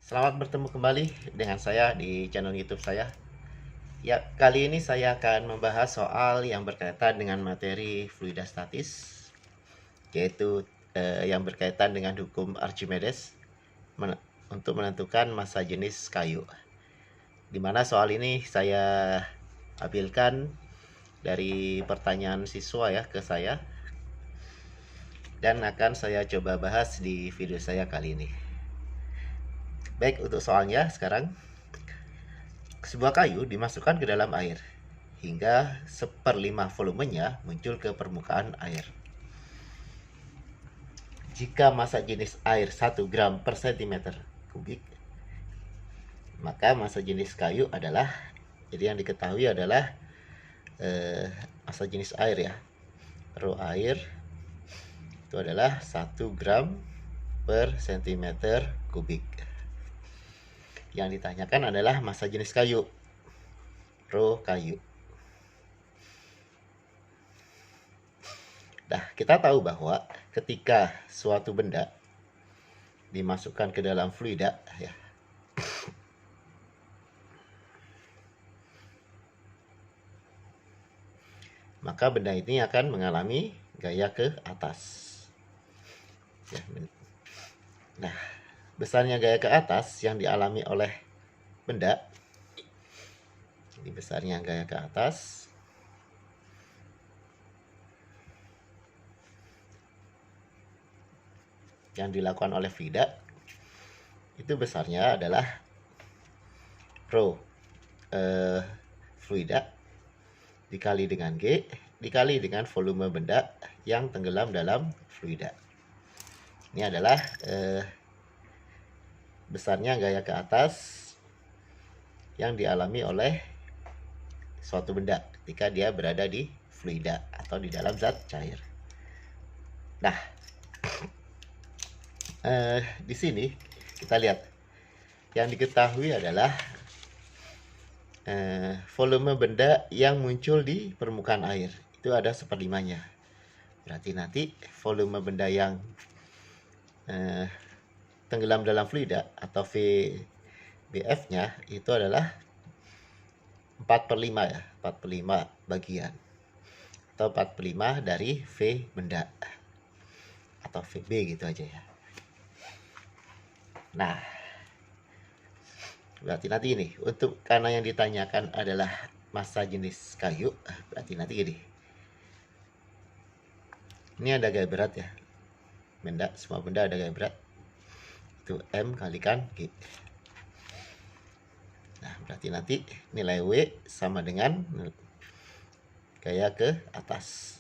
Selamat bertemu kembali dengan saya di channel YouTube saya. Ya, kali ini saya akan membahas soal yang berkaitan dengan materi fluida statis, yaitu yang berkaitan dengan hukum Archimedes untuk menentukan massa jenis kayu. Dimana soal ini saya ambilkan dari pertanyaan siswa ya ke saya, dan akan saya coba bahas di video saya kali ini. Baik, untuk soalnya sekarang. Sebuah kayu dimasukkan ke dalam air hingga 1/5 volumenya muncul ke permukaan air. Jika massa jenis air 1 gram per cm kubik, maka massa jenis kayu adalah, jadi yang diketahui adalah massa jenis air ya. Rho air itu adalah 1 gram per cm kubik. Yang ditanyakan adalah massa jenis kayu, rho kayu. Nah, kita tahu bahwa ketika suatu benda dimasukkan ke dalam fluida, ya, maka benda ini akan mengalami gaya ke atas. Ya, nah, besarnya gaya ke atas yang dialami oleh benda, ini besarnya gaya ke atas, yang dilakukan oleh fluida, itu besarnya adalah rho fluida dikali dengan G dikali dengan volume benda yang tenggelam dalam fluida. Ini adalah besarnya gaya ke atas yang dialami oleh suatu benda ketika dia berada di fluida atau di dalam zat cair. Nah, di sini kita lihat yang diketahui adalah volume benda yang muncul di permukaan air itu ada 1/5-nya. Berarti nanti volume benda yang tenggelam dalam fluida atau VBF-nya itu adalah 4/5 ya, 4/5 bagian atau 4/5 dari V benda atau VB gitu aja ya. Nah, berarti nanti ini untuk, karena yang ditanyakan adalah massa jenis kayu, berarti nanti gini, ini ada gaya berat ya, benda, semua benda ada gaya berat, itu M kalikan G. Nah, berarti nanti nilai W sama dengan gaya ke atas.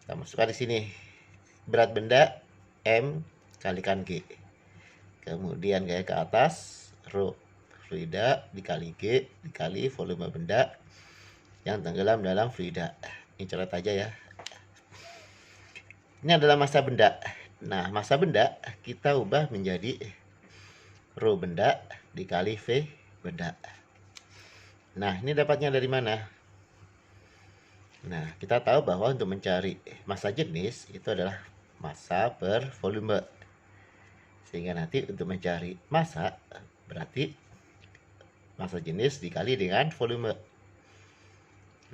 Kita masukkan di sini berat benda M kalikan G, kemudian gaya ke atas rho fluida dikali G dikali volume benda yang tenggelam dalam fluida. Ini coret aja ya. Ini adalah massa benda. Nah, massa benda kita ubah menjadi rho benda dikali V benda. Nah, ini dapatnya dari mana? Nah, kita tahu bahwa untuk mencari massa jenis itu adalah massa per volume. Sehingga nanti untuk mencari massa berarti massa jenis dikali dengan volume.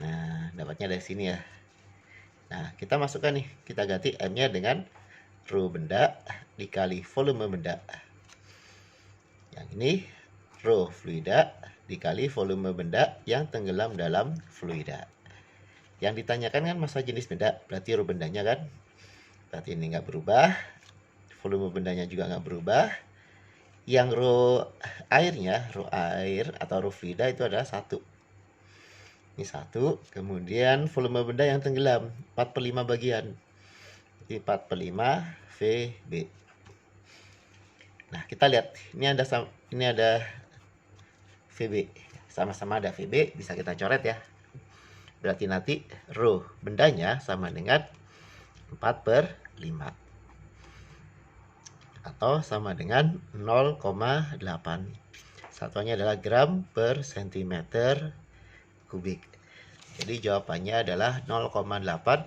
Nah, dapatnya dari sini ya. Nah, kita masukkan nih, kita ganti M-nya dengan rho benda dikali volume benda. Yang ini rho fluida dikali volume benda yang tenggelam dalam fluida. Yang ditanyakan kan massa jenis benda, berarti rho bendanya kan. Berarti ini nggak berubah. Volume bendanya juga nggak berubah. Yang rho airnya, rho air atau rho fluida itu adalah 1. Ini 1. Kemudian volume benda yang tenggelam 4/5 bagian. Jadi 4/5 VB. Nah, kita lihat ini ada VB. Sama-sama ada VB, bisa kita coret ya. Berarti nanti rho bendanya sama dengan 4/5 atau sama dengan 0,8. Satuannya adalah gram per cm kubik. Jadi jawabannya adalah 0,8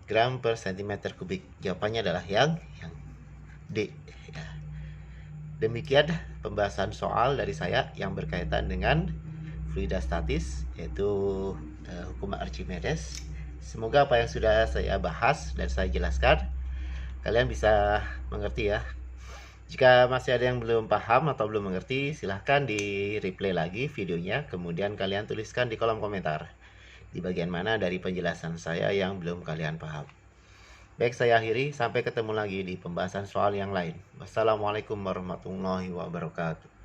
gram per cm kubik. Jawabannya adalah yang D. Ya. Demikian pembahasan soal dari saya yang berkaitan dengan fluida statis, yaitu hukum Archimedes. Semoga apa yang sudah saya bahas dan saya jelaskan kalian bisa mengerti ya. Jika masih ada yang belum paham atau belum mengerti, silahkan di replay lagi videonya, kemudian kalian tuliskan di kolom komentar di bagian mana dari penjelasan saya yang belum kalian paham. Baik, saya akhiri. Sampai ketemu lagi di pembahasan soal yang lain. Wassalamualaikum warahmatullahi wabarakatuh.